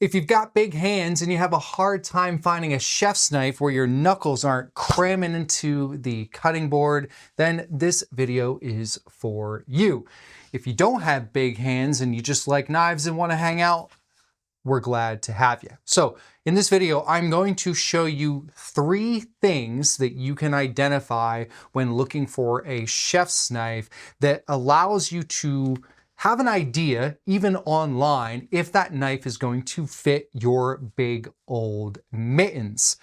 If you've got big hands and you have a hard time finding a chef's knife where your knuckles aren't cramming into the cutting board, then this video is for you. If you don't have big hands and you just like knives and want to hang out, we're glad to have you. So in this video, I'm going to show you 3 things that you can identify when looking for a chef's knife that allows you to have an idea, even online, if that knife is going to fit your big old mittens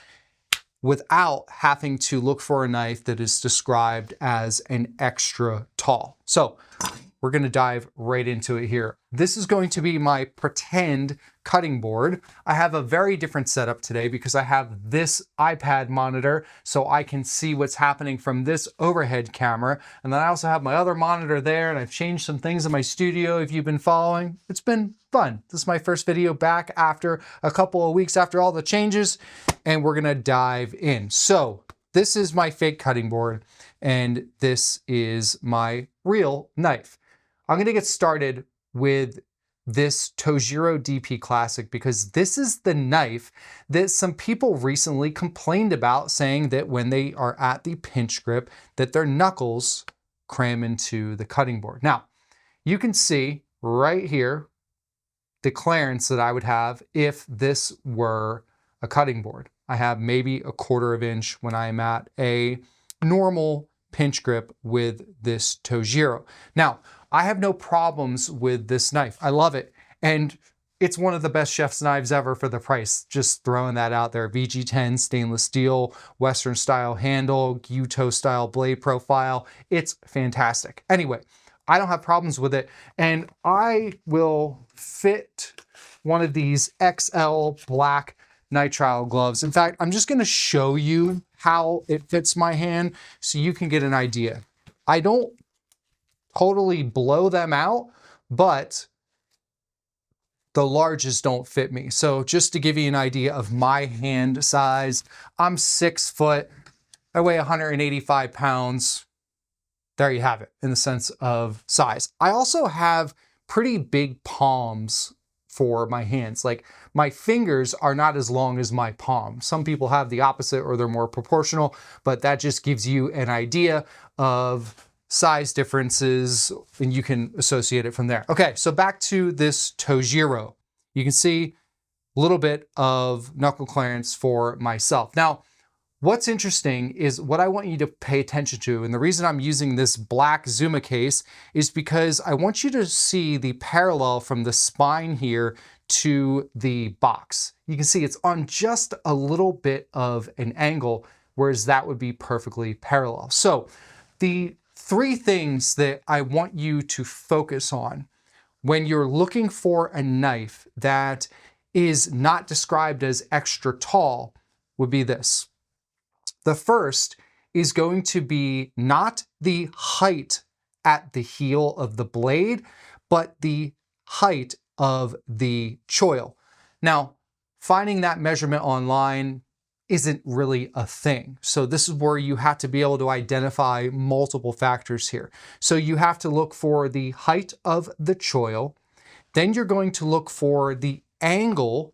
without having to look for a knife that is described as an extra tall. So we're going to dive right into it here. This is going to be my pretend cutting board. I have a very different setup today because I have this iPad monitor so I can see what's happening from this overhead camera. And then I also have my other monitor there, and I've changed some things in my studio if you've been following. It's been fun. This is my first video back after a couple of weeks after all the changes, and we're gonna dive in. So this is my fake cutting board, and this is my real knife. I'm gonna get started with this Tojiro DP Classic because this is the knife that some people recently complained about, saying that when they are at the pinch grip that their knuckles cram into the cutting board. Now, you can see right here the clearance that I would have if this were a cutting board. I have maybe a 1/4 inch when I'm at a normal pinch grip with this Tojiro. Now, I have no problems with this knife. I love it. And it's one of the best chef's knives ever for the price. Just throwing that out there. VG10 stainless steel, Western style handle, Gyuto style blade profile. It's fantastic. Anyway, I don't have problems with it. And I will fit one of these XL black nitrile gloves. In fact, I'm just gonna show you how it fits my hand so you can get an idea. I don't totally blow them out, but the larges don't fit me. So just to give you an idea of my hand size, I'm 6 foot, I weigh 185 pounds. There you have it in the sense of size. I also have pretty big palms for my hands. Like, my fingers are not as long as my palm. Some people have the opposite or they're more proportional, but that just gives you an idea of size differences and you can associate it from there. Okay, so back to this Tojiro. You can see a little bit of knuckle clearance for myself. Now, what's interesting is what I want you to pay attention to, and the reason I'm using this black Zuma case is because I want you to see the parallel from the spine here to the box. You can see it's on just a little bit of an angle, whereas that would be perfectly parallel. So the 3 things that I want you to focus on when you're looking for a knife that is not described as extra tall would be this. The first is going to be not the height at the heel of the blade, but the height of the choil. Now, finding that measurement online isn't really a thing. So this is where you have to be able to identify multiple factors here. So you have to look for the height of the choil. Then you're going to look for the angle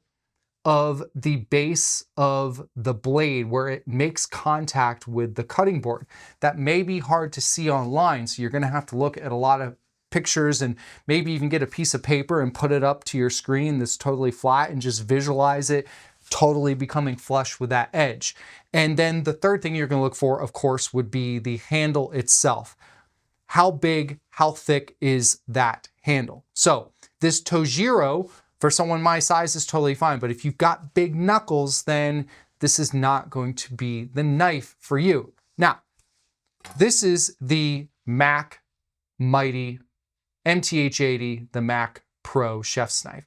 of the base of the blade where it makes contact with the cutting board. That may be hard to see online, so you're gonna have to look at a lot of pictures and maybe even get a piece of paper and put it up to your screen that's totally flat and just visualize it totally becoming flush with that edge. And then the third thing you're gonna look for, of course, would be the handle itself. How big, how thick is that handle? So this Tojiro, for someone my size, is totally fine, but if you've got big knuckles, then this is not going to be the knife for you. Now, this is the Mac Mighty MTH80, the Mac Pro chef's knife.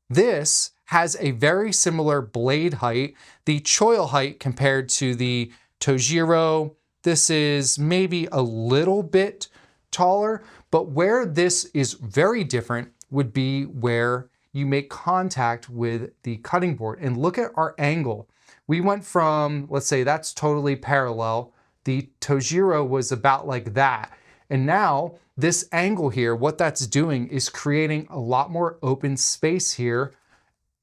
This has a very similar blade height, the choil height compared to the Tojiro. This is maybe a little bit taller, but where this is very different would be where you make contact with the cutting board. And look at our angle. We went from, let's say that's totally parallel. The Tojiro was about like that. And now this angle here, what that's doing is creating a lot more open space here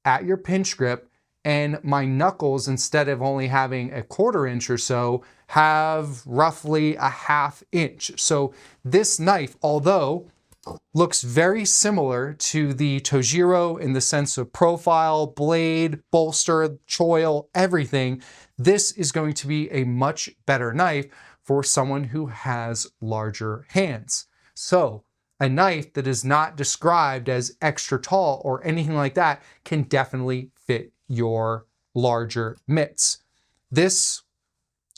at your pinch grip, and my knuckles, instead of only having a 1/4 inch or so, have roughly a 1/2 inch. So this knife, although looks very similar to the Tojiro in the sense of profile, blade, bolster, choil, everything, this is going to be a much better knife for someone who has larger hands. So a knife that is not described as extra tall or anything like that can definitely fit your larger mitts. This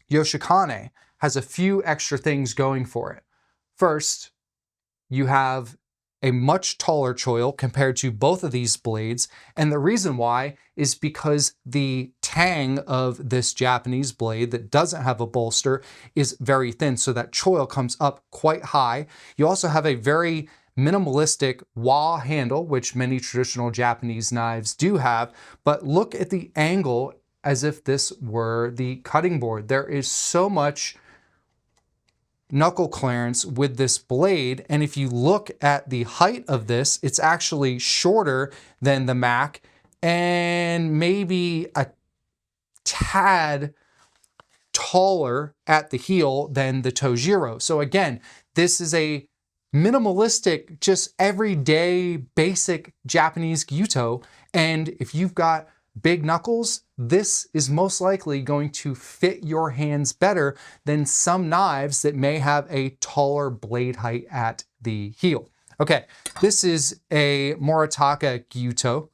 Yoshikane has a few extra things going for it. First, you have a much taller choil compared to both of these blades, and the reason why is because the tang of this Japanese blade that doesn't have a bolster is very thin, so that choil comes up quite high. You also have a very minimalistic wa handle, which many traditional Japanese knives do have, but look at the angle as if this were the cutting board. There is so much knuckle clearance with this blade, and if you look at the height of this, it's actually shorter than the Mac and maybe a tad taller at the heel than the Tojiro. So again, this is a minimalistic, just everyday basic Japanese gyuto, and if you've got big knuckles, this is most likely going to fit your hands better than some knives that may have a taller blade height at the heel. Okay, this is a Moritaka gyuto.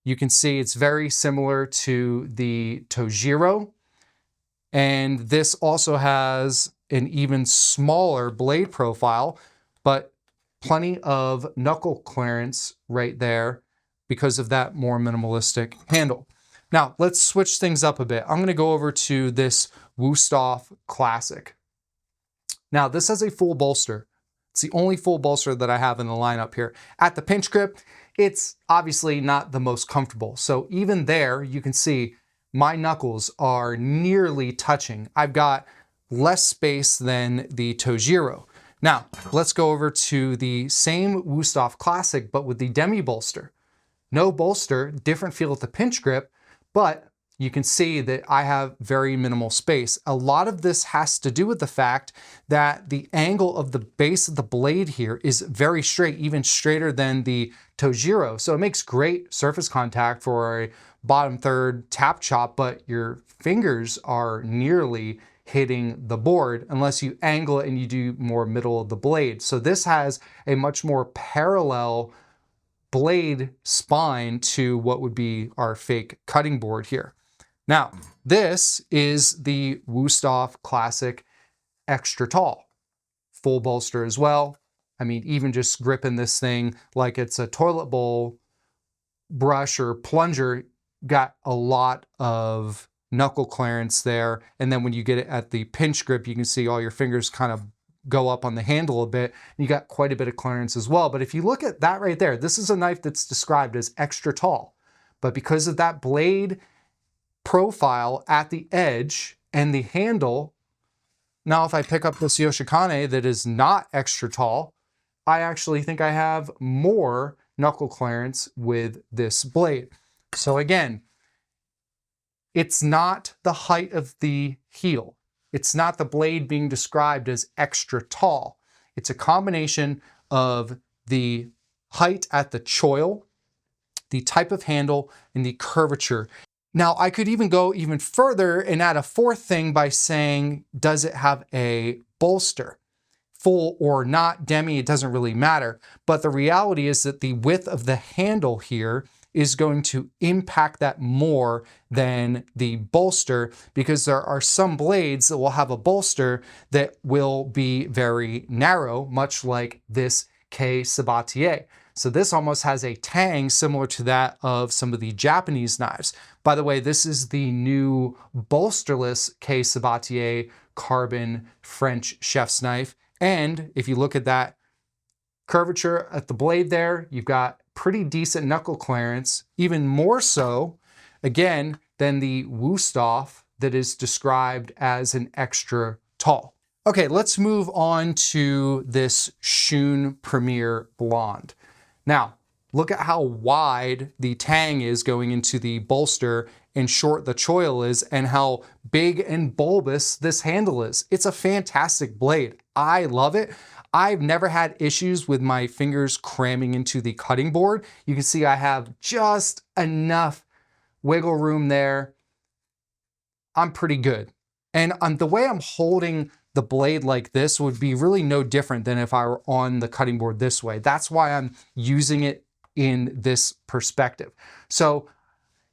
You can see it's very similar to the Tojiro, and this also has an even smaller blade profile, but plenty of knuckle clearance right there because of that more minimalistic handle. Now, let's switch things up a bit. I'm gonna go over to this Wüsthof Classic. Now, this has a full bolster. It's the only full bolster that I have in the lineup here. At the pinch grip, it's obviously not the most comfortable. So even there, you can see my knuckles are nearly touching. I've got less space than the Tojiro. Now, let's go over to the same Wüsthof Classic, but with the demi bolster. No bolster, different feel at the pinch grip, but you can see that I have very minimal space. A lot of this has to do with the fact that the angle of the base of the blade here is very straight, even straighter than the Tojiro. So it makes great surface contact for a bottom third tap chop, but your fingers are nearly hitting the board unless you angle it and you do more middle of the blade. So this has a much more parallel blade spine to what would be our fake cutting board here. Now, this is the Wüsthof Classic Extra Tall. Full bolster as well. I mean, even just gripping this thing like it's a toilet bowl brush or plunger, got a lot of knuckle clearance there. And then when you get it at the pinch grip, you can see all your fingers kind of go up on the handle a bit. You got quite a bit of clearance as well. But if you look at that right there, this is a knife that's described as extra tall. But because of that blade profile at the edge and the handle, now if I pick up this Yoshikane that is not extra tall, I actually think I have more knuckle clearance with this blade. So again, it's not the height of the heel. It's not the blade being described as extra tall. It's a combination of the height at the choil, the type of handle, and the curvature. Now, I could even go even further and add a fourth thing by saying, does it have a bolster? Full or not, demi, it doesn't really matter. But the reality is that the width of the handle here is going to impact that more than the bolster, because there are some blades that will have a bolster that will be very narrow, much like this Kei Sabatier. So this almost has a tang similar to that of some of the Japanese knives. By the way, this is the new bolsterless Kei Sabatier carbon French chef's knife. And if you look at that curvature at the blade there, you've got pretty decent knuckle clearance, even more so, again, than the Wüsthof that is described as an extra tall. Okay, let's move on to this Shun Premier Blonde. Now, Look at how wide the tang is going into the bolster and short the choil is, and how big and bulbous this handle is. It's a fantastic blade. I love it. I've never had issues with my fingers cramming into the cutting board. You can see I have just enough wiggle room there. I'm pretty good. And the way I'm holding the blade like this would be really no different than if I were on the cutting board this way. That's why I'm using it in this perspective. So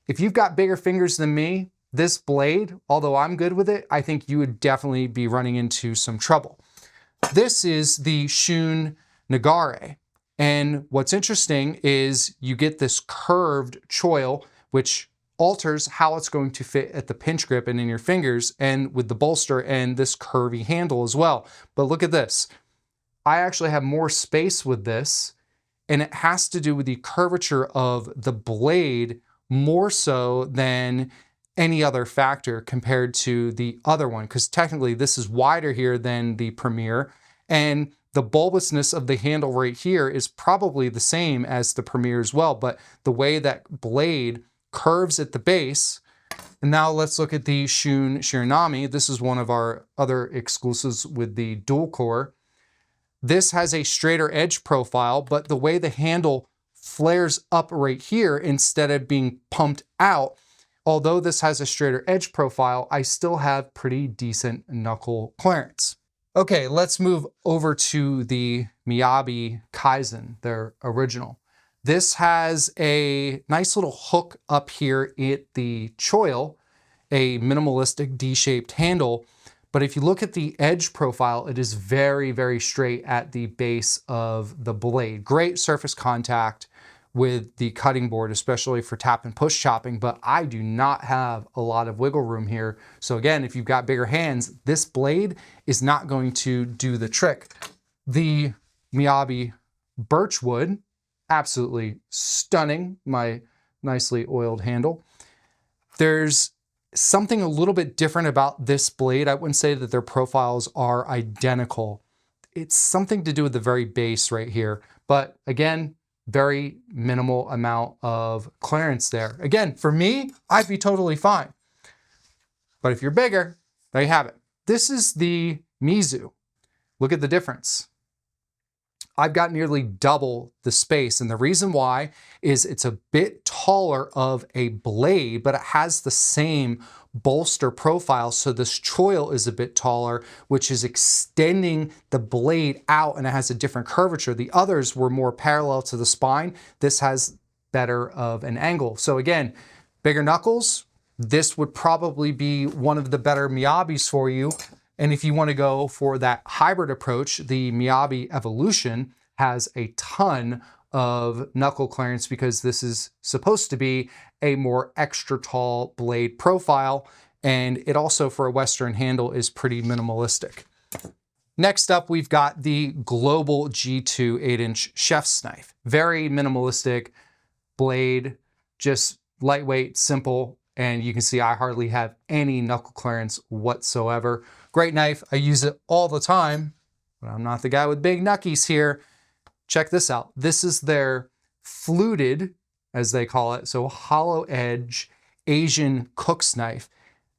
if you've got bigger fingers than me, this blade, although I'm good with it, I think you would definitely be running into some trouble. This is the Shun Nagare. And what's interesting is you get this curved choil, which alters how it's going to fit at the pinch grip and in your fingers, and with the bolster and this curvy handle as well. But look at this. I actually have more space with this, and it has to do with the curvature of the blade more so than any other factor compared to the other one, because technically this is wider here than the Premier, and the bulbousness of the handle right here is probably the same as the Premier as well, but the way that blade curves at the base. And now let's look at the Shun Shiranami. This is one of our other exclusives with the dual core. This has a straighter edge profile, but the way the handle flares up right here instead of being pumped out, although this has a straighter edge profile, I still have pretty decent knuckle clearance. Okay, let's move over to the Miyabi Kaizen, their original. This has a nice little hook up here at the choil, a minimalistic D-shaped handle. But if you look at the edge profile, it is very, very straight at the base of the blade. Great surface contact with the cutting board, especially for tap and push chopping, but I do not have a lot of wiggle room here. So again, if you've got bigger hands, this blade is not going to do the trick. The Miyabi Birchwood, absolutely stunning, my nicely oiled handle. There's something a little bit different about this blade. I wouldn't say that their profiles are identical. It's something to do with the very base right here. But again, very minimal amount of clearance there. Again, for me, I'd be totally fine. But if you're bigger, there you have it. This is the Mizu. Look at the difference. I've got nearly double the space, and the reason why is it's a bit taller of a blade, but it has the same bolster profile, so this choil is a bit taller, which is extending the blade out, and it has a different curvature. The others were more parallel to the spine. This has better of an angle. So again, bigger knuckles, this would probably be one of the better Miyabis for you. And if you want to go for that hybrid approach, the Miyabi Evolution has a ton of knuckle clearance because this is supposed to be a more extra tall blade profile. And it also, for a Western handle, is pretty minimalistic. Next up, we've got the Global G2 8-inch chef's knife. Very minimalistic blade, just lightweight, simple. And you can see I hardly have any knuckle clearance whatsoever. Great knife, I use it all the time, but I'm not the guy with big knuckies here. Check this out. This is their fluted, as they call it, so hollow edge Asian cook's knife.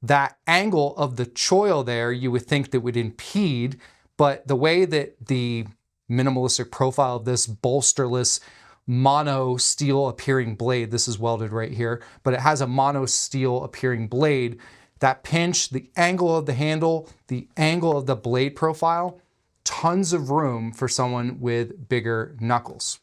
That angle of the choil there, you would think that would impede, but the way that the minimalistic profile of this bolsterless mono steel appearing blade, this is welded right here, but it has a mono steel appearing blade, that pinch, the angle of the handle, the angle of the blade profile, tons of room for someone with bigger knuckles.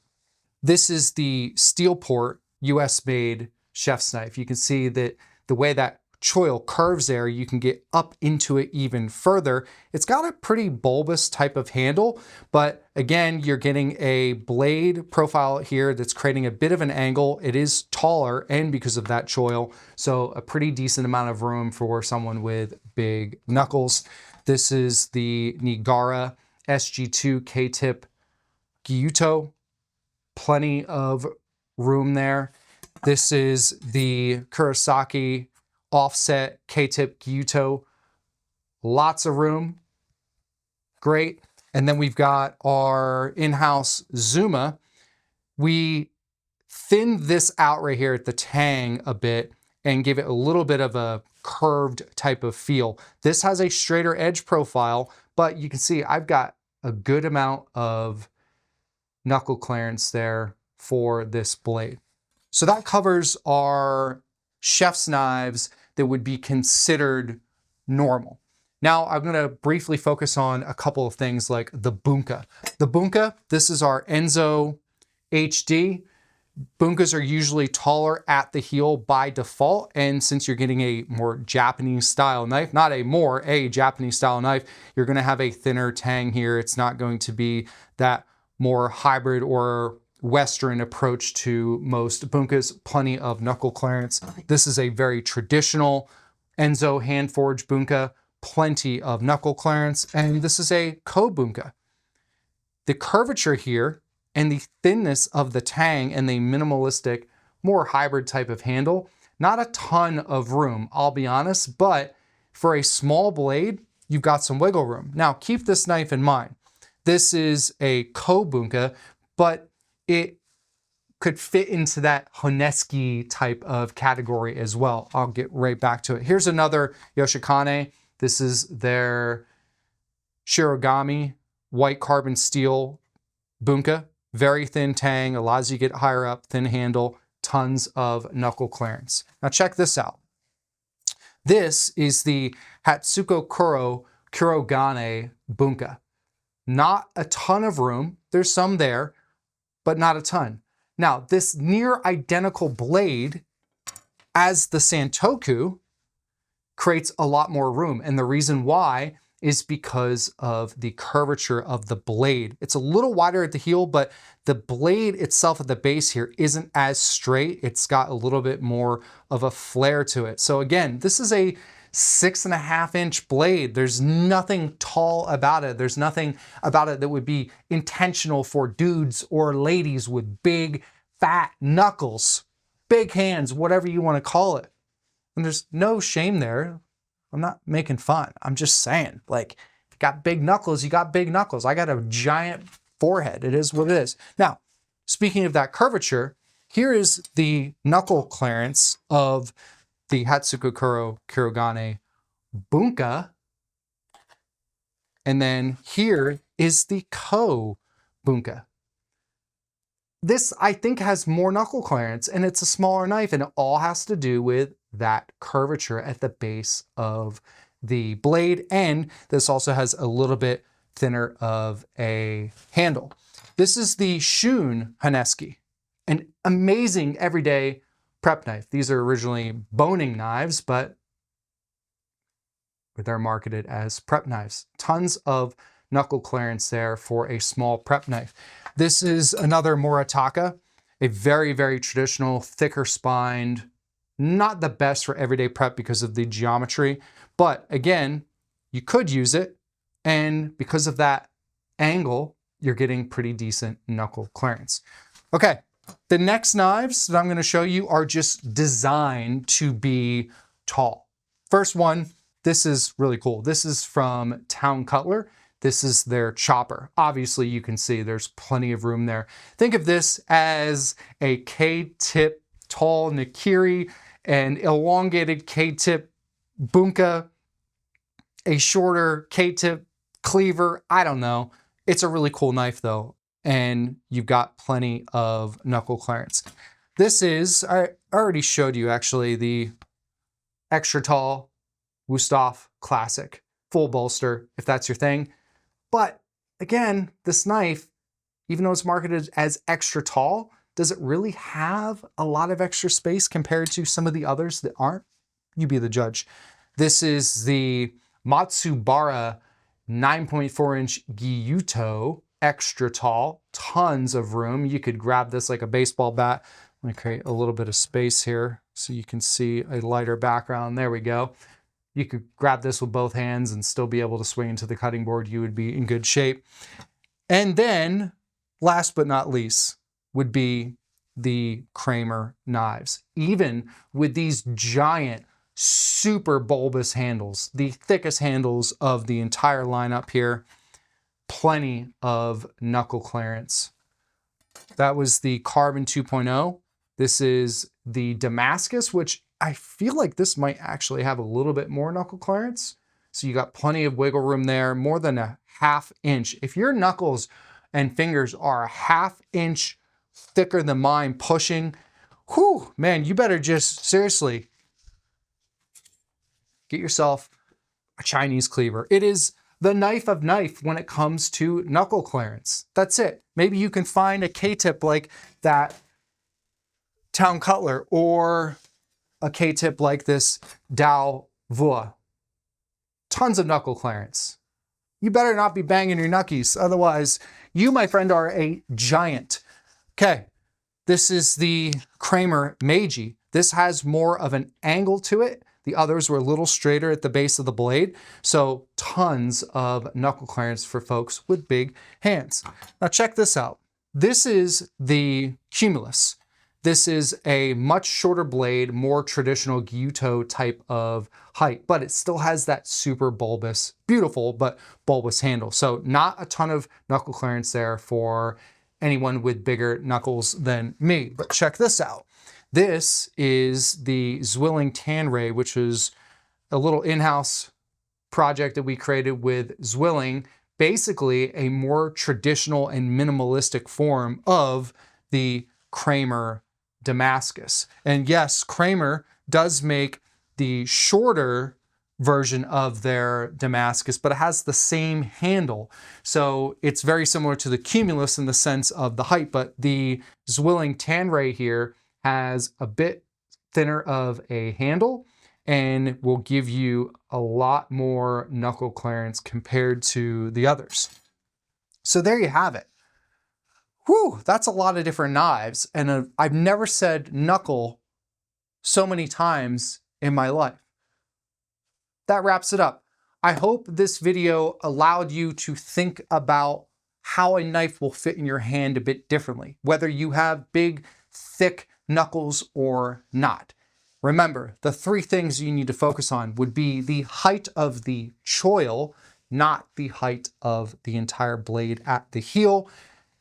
This is the Steelport US made chef's knife. You can see that the way that choil curves there, you can get up into it even further. It's got a pretty bulbous type of handle, but again, you're getting a blade profile here that's creating a bit of an angle. It is taller, and because of that choil, so a pretty decent amount of room for someone with big knuckles. This is the Nigara SG2 K-tip Gyuto. Plenty of room there. This is the Kurosaki offset K-tip Gyuto. Lots of room. Great. And then we've got our in-house Zuma. We thinned this out right here at the tang a bit and give it a little bit of a curved type of feel. This has a straighter edge profile, but you can see I've got a good amount of knuckle clearance there for this blade. So that covers our chef's knives that would be considered normal. Now I'm gonna briefly focus on a couple of things like the Bunka. The Bunka, this is our Enzo HD. Bunkas are usually taller at the heel by default, and since you're getting a more Japanese style knife, not a Japanese style knife, you're gonna have a thinner tang here. It's not going to be that more hybrid or Western approach to most Bunkas, plenty of knuckle clearance. This is a very traditional Enzo hand forged Bunka, plenty of knuckle clearance, and this is a Bunka. The curvature here and the thinness of the tang and the minimalistic, more hybrid type of handle, not a ton of room, I'll be honest, but for a small blade, you've got some wiggle room. Now keep this knife in mind. This is a Bunka, but it could fit into that Honesuki type of category as well. I'll get right back to it. Here's another Yoshikane. This is their Shirogami white carbon steel Bunka. Very thin tang, allows you to get higher up, thin handle, tons of knuckle clearance. Now check this out. This is the Hatsuko Kurogane Bunka. Not a ton of room. There's some there, but not a ton. Now, this near identical blade as the Santoku creates a lot more room. And the reason why is because of the curvature of the blade. It's a little wider at the heel, but the blade itself at the base here isn't as straight. It's got a little bit more of a flare to it. So again, this is a 6.5-inch blade. There's nothing tall about it. There's nothing about it that would be intentional for dudes or ladies with big, fat knuckles, big hands, whatever you want to call it. And there's no shame there. I'm not making fun. I'm just saying, like, if you got big knuckles, you got big knuckles. I got a giant forehead. It is what it is. Now, speaking of that curvature, here is the knuckle clearance of the Hatsuko Kurogane Bunka. And then here is the Bunka. This, I think, has more knuckle clearance, and it's a smaller knife, and it all has to do with that curvature at the base of the blade, and this also has a little bit thinner of a handle. This is the Shun Honesuki, an amazing everyday prep knife. These are originally boning knives, but they're marketed as prep knives. Tons of knuckle clearance there for a small prep knife. This is another Moritaka, a very, very traditional, thicker spined, not the best for everyday prep because of the geometry, but again, you could use it, and because of that angle, you're getting pretty decent knuckle clearance. Okay, the next knives that I'm going to show you are just designed to be tall. First one, this is really cool. This is from Town Cutler. This is their chopper. Obviously, you can see there's plenty of room there. Think of this as a K-tip tall Nakiri, an elongated K-tip Bunka, a shorter K-tip cleaver. I don't know. It's a really cool knife though, and you've got plenty of knuckle clearance. This is, I already showed you actually, the extra tall Wusthof Classic full bolster, if that's your thing. But again, this knife, even though it's marketed as extra tall, does it really have a lot of extra space compared to some of the others that aren't? You be the judge. This is the Matsubara 9.4-inch Gyuto, extra tall, tons of room. You could grab this like a baseball bat. Let me create a little bit of space here so you can see a lighter background. There we go. You could grab this with both hands and still be able to swing into the cutting board. You would be in good shape. And then, last but not least, would be the Kramer knives. Even with these giant, super bulbous handles, the thickest handles of the entire lineup here, plenty of knuckle clearance. That was the Carbon 2.0. This is the Damascus, which I feel like this might actually have a little bit more knuckle clearance. So you got plenty of wiggle room there, more than a ½ inch. If your knuckles and fingers are a ½ inch thicker than mine pushing, whew, man, you better just seriously get yourself a Chinese cleaver. It is the knife of knife when it comes to knuckle clearance. That's it. Maybe you can find a K-tip like that Town Cutler, or a K-tip like this Dow Vua. Tons of knuckle clearance. You better not be banging your knuckies, otherwise you, my friend, are a giant. Okay, this is the Kramer Meiji. This has more of an angle to it. The others were a little straighter at the base of the blade, so tons of knuckle clearance for folks with big hands. Now check this out. This is the Cumulus. This is a much shorter blade, more traditional gyuto type of height, but it still has that super bulbous, beautiful, but bulbous handle. So not a ton of knuckle clearance there for anyone with bigger knuckles than me. But check this out. This is the Zwilling Tan Ray, which is a little in-house project that we created with Zwilling, basically a more traditional and minimalistic form of the Kramer Damascus. And yes, Kramer does make the shorter version of their Damascus, but it has the same handle. So it's very similar to the Cumulus in the sense of the height, but the Zwilling Tan Ray here has a bit thinner of a handle and will give you a lot more knuckle clearance compared to the others. So there you have it. Whew, that's a lot of different knives, and I've never said knuckle so many times in my life. That wraps it up. I hope this video allowed you to think about how a knife will fit in your hand a bit differently, whether you have big, thick knuckles or not. Remember, the 3 things you need to focus on would be the height of the choil, not the height of the entire blade at the heel,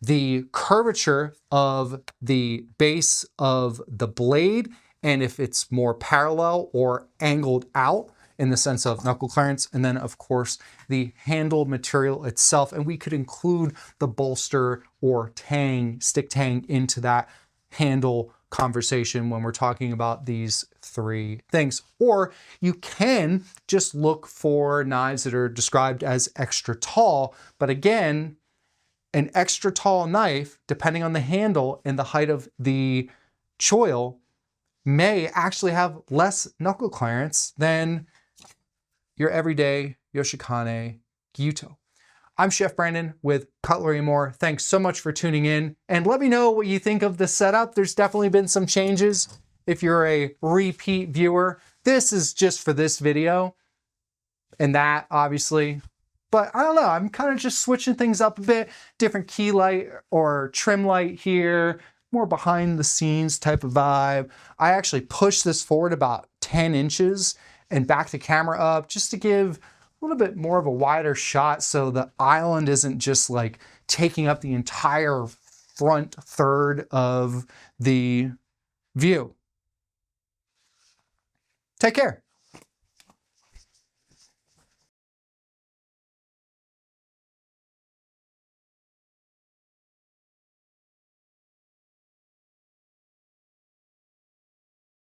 the curvature of the base of the blade, and if it's more parallel or angled out in the sense of knuckle clearance, and then of course the handle material itself. And we could include the bolster or tang, stick tang into that handle conversation when we're talking about these 3 things. Or you can just look for knives that are described as extra tall, but again, an extra tall knife, depending on the handle and the height of the choil, may actually have less knuckle clearance than your everyday Yoshikane Gyuto. I'm Chef Brandon with Cutlery and More. Thanks so much for tuning in, and let me know what you think of the setup. There's definitely been some changes. If you're a repeat viewer, this is just for this video and that, obviously. But I don't know, I'm kind of just switching things up a bit. Different key light or trim light here, more behind the scenes type of vibe. I actually pushed this forward about 10 inches and backed the camera up just to give a little bit more of a wider shot so the island isn't just like taking up the entire front third of the view. Take care.